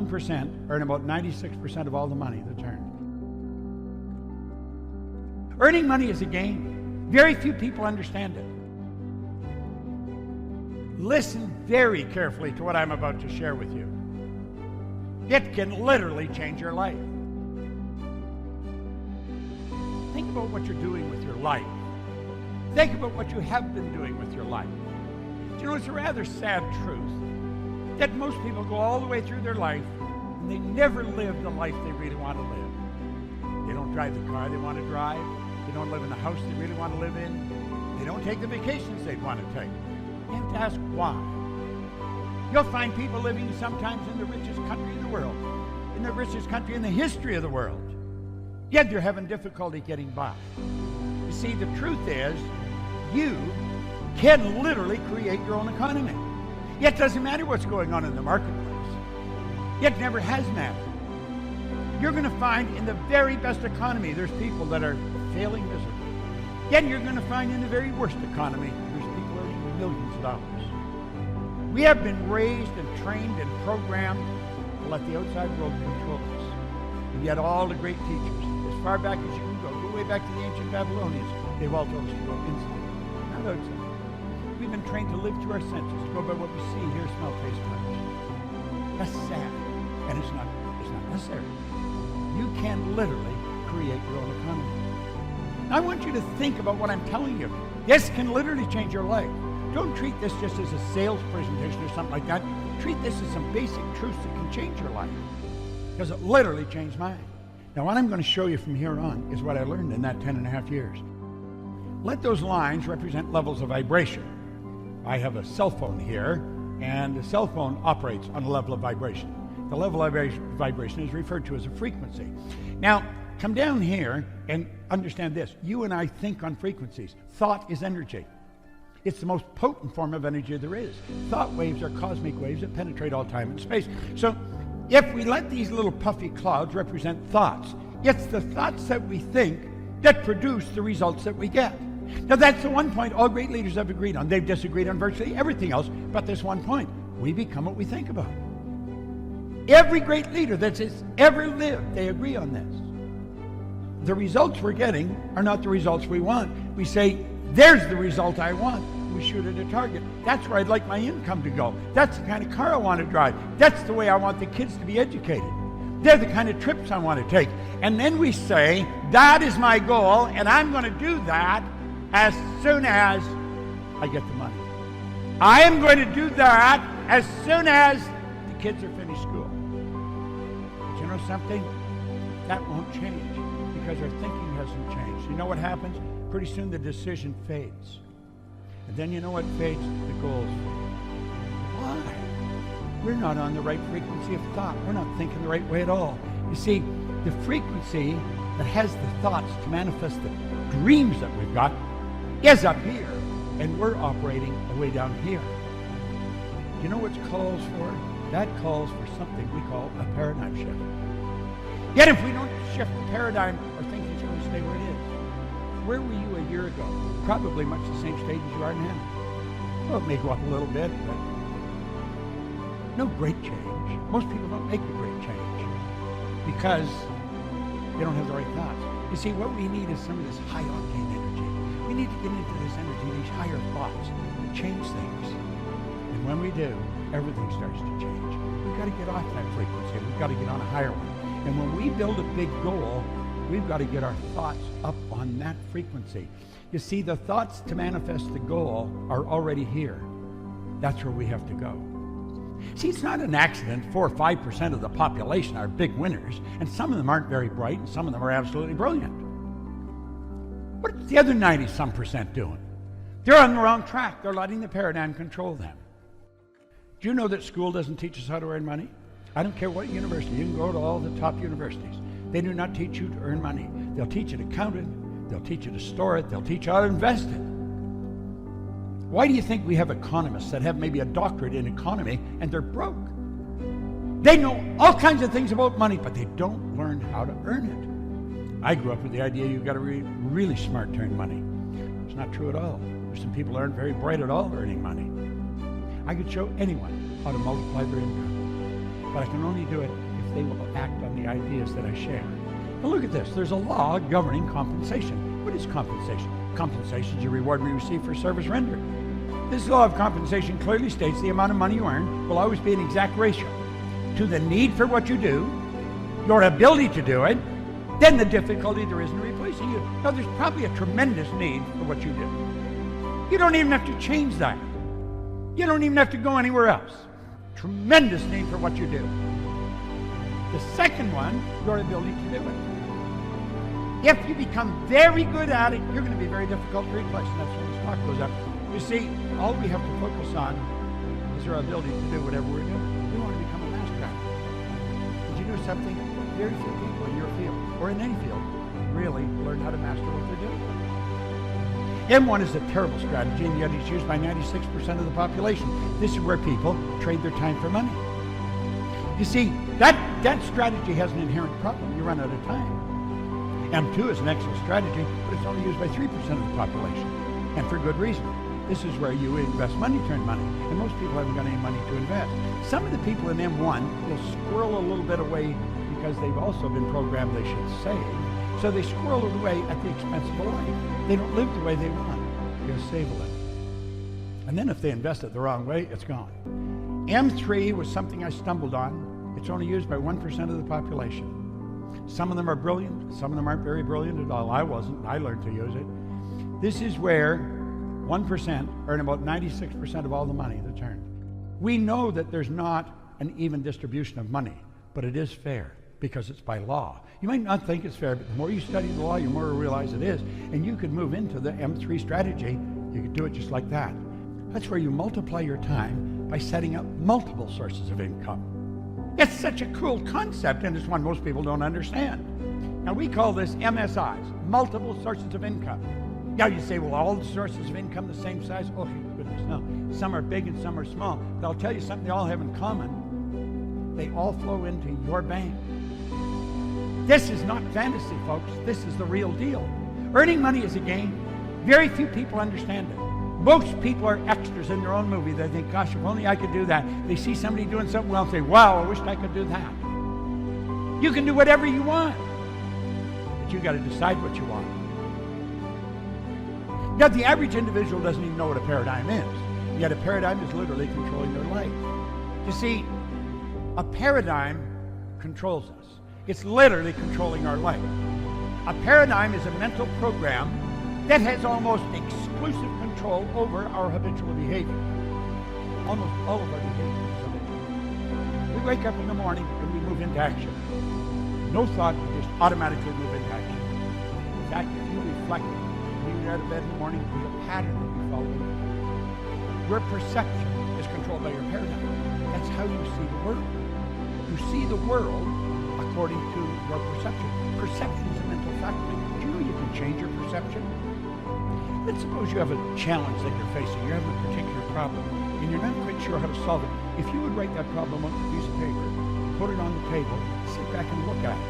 1% earn about 96% of all the money that's earned. Earning money is a game. Very few people understand it. Listen very carefully to what I'm about to share with you. It can literally change your life. Think about what you're doing with your life. Think about what you have been doing with your life. Do you know, it's a rather sad truth that most people go all the way through their life and they never live the life they really want to live. They don't drive the car they want to drive. They don't live in the house they really want to live in. They don't take the vacations they'd want to take. You have to ask why. You'll find people living sometimes in the richest country in the world, in the richest country in the history of the world, yet they're having difficulty getting by. You see, the truth is, you can literally create your own economy. Yet it doesn't matter what's going on in the marketplace. Yet it never has mattered. You're going to find in the very best economy, there's people that are failing miserably. Yet you're going to find in the very worst economy, there's people earning millions of dollars. We have been raised and trained and programmed to let the outside world control us. And yet all the great teachers, as far back as you can go way back to the ancient Babylonians, they've all told us to go inside, not outside. We've been trained to live through our senses, to go by what we see, hear, smell, taste, touch. That's sad, and it's not necessary. You can literally create your own economy. I want you to think about what I'm telling you. This can literally change your life. Don't treat this just as a sales presentation or something like that. Treat this as some basic truths that can change your life, because it literally changed mine. Now, what I'm going to show you from here on is what I learned in that 10.5 years. Let those lines represent levels of vibration. I have a cell phone here, and the cell phone operates on a level of vibration. The level of vibration is referred to as a frequency. Now, come down here and understand this. You and I think on frequencies. Thought is energy. It's the most potent form of energy there is. Thought waves are cosmic waves that penetrate all time and space. So if we let these little puffy clouds represent thoughts, it's the thoughts that we think that produce the results that we get. Now that's the one point all great leaders have agreed on. They've disagreed on virtually everything else, but this one point. We become what we think about. Every great leader that's ever lived, they agree on this. The results we're getting are not the results we want. We say, there's the result I want. We shoot at a target. That's where I'd like my income to go. That's the kind of car I want to drive. That's the way I want the kids to be educated. They're the kind of trips I want to take. And then we say, that is my goal, and I'm going to do that as soon as I get the money. I am going to do that as soon as the kids are finished school. But you know something? That won't change because our thinking hasn't changed. You know what happens? Pretty soon the decision fades. And then you know what fades? The goals fade. Why? We're not on the right frequency of thought. We're not thinking the right way at all. You see, the frequency that has the thoughts to manifest the dreams that we've got is up here, and we're operating way down here. Do you know what it calls for? That calls for something we call a paradigm shift. Yet if we don't shift the paradigm, our thinking's going to stay where it is. Where were you a year ago? Probably much the same stage as you are now. Well, it may go up a little bit, but no great change. Most people don't make a great change because they don't have the right thoughts. You see, what we need is some of this high-octane energy. We need to get into this energy, these higher thoughts, to change things. And when we do, everything starts to change. We've got to get off that frequency. We've got to get on a higher one. And when we build a big goal, we've got to get our thoughts up on that frequency. You see, the thoughts to manifest the goal are already here. That's where we have to go. See, it's not an accident 4 or 5% of the population are big winners, and some of them aren't very bright, and some of them are absolutely brilliant. What's the other 90-some% doing? They're on the wrong track. They're letting the paradigm control them. Do you know that school doesn't teach us how to earn money? I don't care what university. You can go to all the top universities. They do not teach you to earn money. They'll teach you to count it. They'll teach you to store it. They'll teach you how to invest it. Why do you think we have economists that have maybe a doctorate in economy and they're broke? They know all kinds of things about money, but they don't learn how to earn it. I grew up with the idea you've got to be really smart to earn money. It's not true at all. There's some people who aren't very bright at all earning money. I could show anyone how to multiply their income. but I can only do it if they will act on the ideas that I share. Now look at this. There's a law governing compensation. What is compensation? Compensation is a reward we receive for service rendered. This law of compensation clearly states the amount of money you earn will always be an exact ratio to the need for what you do, your ability to do it, then the difficulty there is in replacing you. Now, there's probably a tremendous need for what you do. You don't even have to change that. You don't even have to go anywhere else. Tremendous need for what you do. The second one, your ability to do it. If you become very good at it, you're going to be very difficult to replace, and that's when this talk goes up. You see, all we have to focus on is our ability to do whatever we're doing. We want to become a master at it. Did you know something? Very few people in your field, or in any field, really learn how to master what they're doing. M1 is a terrible strategy, and yet it's used by 96% of the population. This is where people trade their time for money. You see, that strategy has an inherent problem. You run out of time. M2 is an excellent strategy, but it's only used by 3% of the population, and for good reason. This is where you invest money to earn money, and most people haven't got any money to invest. Some of the people in M1 will squirrel a little bit away because they've also been programmed they should save. So they squirrel it away at the expense of a life. They don't live the way they want. They'll save a little. And then if they invest it the wrong way, it's gone. M3 was something I stumbled on. It's only used by 1% of the population. Some of them are brilliant. Some of them aren't very brilliant at all. I wasn't. I learned to use it. This is where 1% earn about 96% of all the money that's earned. We know that there's not an even distribution of money, but it is fair because it's by law. You might not think it's fair, but the more you study the law, you more realize it is. And you could move into the M3 strategy. You could do it just like that. That's where you multiply your time by setting up multiple sources of income. It's such a cool concept, and it's one most people don't understand. Now, we call this MSIs, multiple sources of income. Now, you say, well, all the sources of income the same size? Oh, goodness, no. Some are big and some are small. But I'll tell you something they all have in common. They all flow into your bank. This is not fantasy, folks. This is the real deal. Earning money is a game. Very few people understand it. Most people are extras in their own movie. They think, gosh, if only I could do that. They see somebody doing something well and say, wow, I wish I could do that. You can do whatever you want, but you got to decide what you want. Now, the average individual doesn't even know what a paradigm is. Yet a paradigm is literally controlling their life. You see, a paradigm controls us. It's literally controlling our life. A paradigm is a mental program that has almost exclusive control over our habitual behavior. Almost all of our behavior is habitual. We wake up in the morning and we move into action. No thought, we just automatically move into action. In fact, if you reflect, when you're out of bed in the morning, there's a pattern that you follow. Your perception is controlled by your paradigm. That's how you see the world. You see the world according to your perception. Perception is a mental faculty. Do you know you can change your perception? Let's suppose you have a challenge that you're facing. You're having a particular problem, and you're not quite sure how to solve it. If you would write that problem on a piece of paper, put it on the table, sit back and look at it.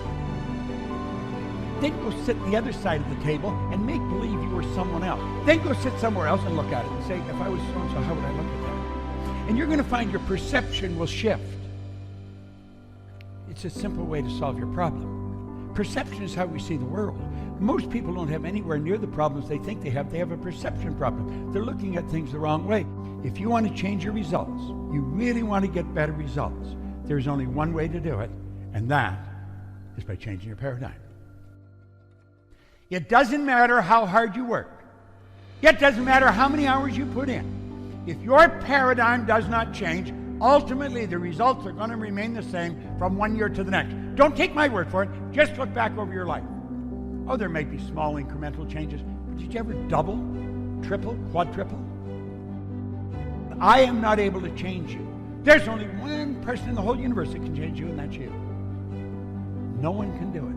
Then go sit the other side of the table and make believe you were someone else. Then go sit somewhere else and look at it and say, if I was so-and-so, how would I look at that? And you're going to find your perception will shift. It's a simple way to solve your problem. Perception is how we see the world. Most people don't have anywhere near the problems they think they have. They have a perception problem. They're looking at things the wrong way. If you want to change your results, you really want to get better results, there's only one way to do it, and that is by changing your paradigm. It doesn't matter how hard you work. It doesn't matter how many hours you put in. If your paradigm does not change, ultimately the results are going to remain the same from one year to the next. Don't take my word for it. Just look back over your life. Oh, there may be small incremental changes, but did you ever double, triple, quadruple? I am not able to change you. There's only one person in the whole universe that can change you, and that's you. No one can do it.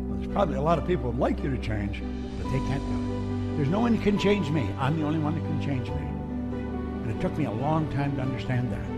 Well, there's probably a lot of people who would like you to change, but they can't do it. There's no one who can change me. I'm the only one that can change me. And it took me a long time to understand that.